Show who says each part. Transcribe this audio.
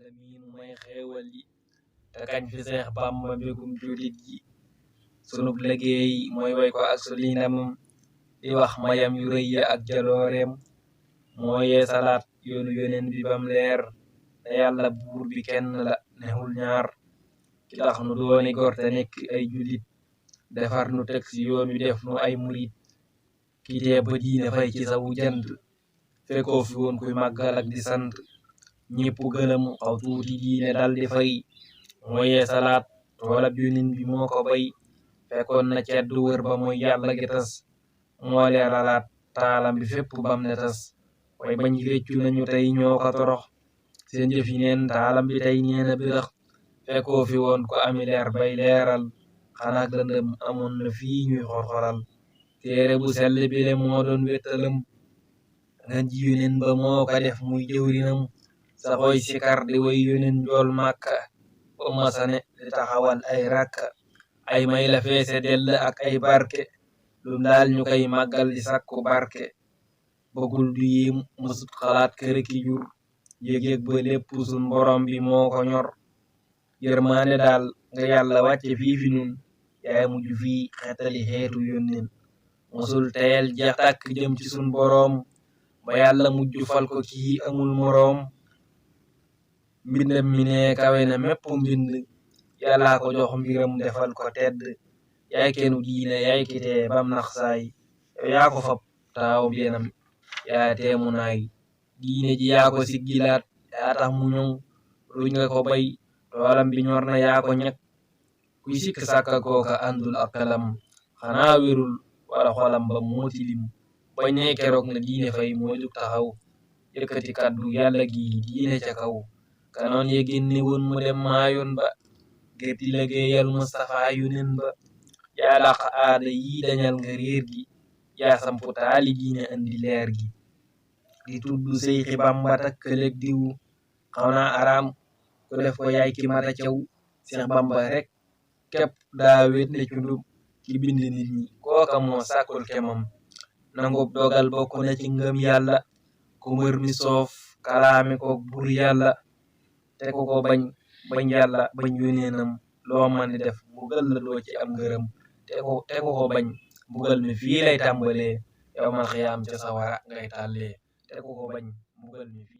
Speaker 1: la miinu may xeewal yi te kañ fi Seex Bamba mbégum julit yi sunub liggéey mooy way ko ak suli ndamam di wax mayam yu rëy ya ak jalooreem moo yee salaat yoonu yoneen bi bam leer te yàlla buur bi kenn la nexul ñaar ki tax nu dooni gor te nekk ay julit defar nu teg ci yoon wi def nu ay murit kitee ba diine fay ci sawu jant fekkoo fi woon kuy màggal ak di sant ñépp gëlëm xaw tuuti diine dal di fay moo yee salaat toolab yonin bi moo ko bay fekkoon na ceddu wër ba mooy yàlla gi tas moo leeralaat taalam bi fépp bam ne tas way bañ réccu nañu tey ñoo ko torox seen jëf yi neen taalam bi tey neena birax fekkoo fi woon ko ami leer bay leeral xanaa lëndëm amoon na fii ñuy xorxoral téere bu sell bile moo doon wéttalam nga ji yonen ba moo ko def muy jëwrinam sa xoy sikar di way yonen njool màkka ba masane di taxawal ay rakka ay may la feese dell ak ay barke lum daal ñu koy màggal di sakku barke bëggul du yéem mësut xalaat kërë ki jur yëg-yëg ba lépp sun borom bi moo ko ñor yërmaande daal nga yàlla wàcce fii fi nun yaay mujj fii xeetali xeetu yónneen mosul teel jeex tàkk jëm ci sun boroom ba yàlla mujj fal ko kii amul moroom mbindam mi ne kawe na mépp mbind yàllaa ko jox mbiram defal ko tedd yaay kenu diine yaay kitee bam nax saay yow yaa ko fab taaw benam yaa teemu naay diine ji yaa ko siggilaat yaa tax mu ñoŋ ruñ nga ko bay toolam bi ñor na yaa ko ñag kuy sikk sàkka kooka àndul ak xelam xanaa wérul wala xolam ba moo tilim bañ ne keroog na diine fay moo jug taxaw yëkkati kàddu yàlla gi diine ca kaw kanoon ye génne woon mu dem maayoon ba ngir di liggéeyal Mustafa yunen ba yaa làq aada yi dañal nga réer gi yaa sampu taali diine andi leer gi di tuddu Seyxi Bamba takkaleeg diw xaw naa araam ku def ko yaay ki mata caw Seex Bamba rek képp daa wét ne cundum ki bind nit ñi kooka moo sàkkul kemam nangub dogal bokk na ci ngëm yàlla ku mbër mi soof kalaame ko bur yàlla te ku ko bañ yàlla bañ yóneenam loo man di def mbugal la doo ci am ngërëm te ku ko bañ mbugal mi fii lay tàmbalee yow mal xiyaam ca sawara ngay tàllee te ku ko bañ mbugal mi fii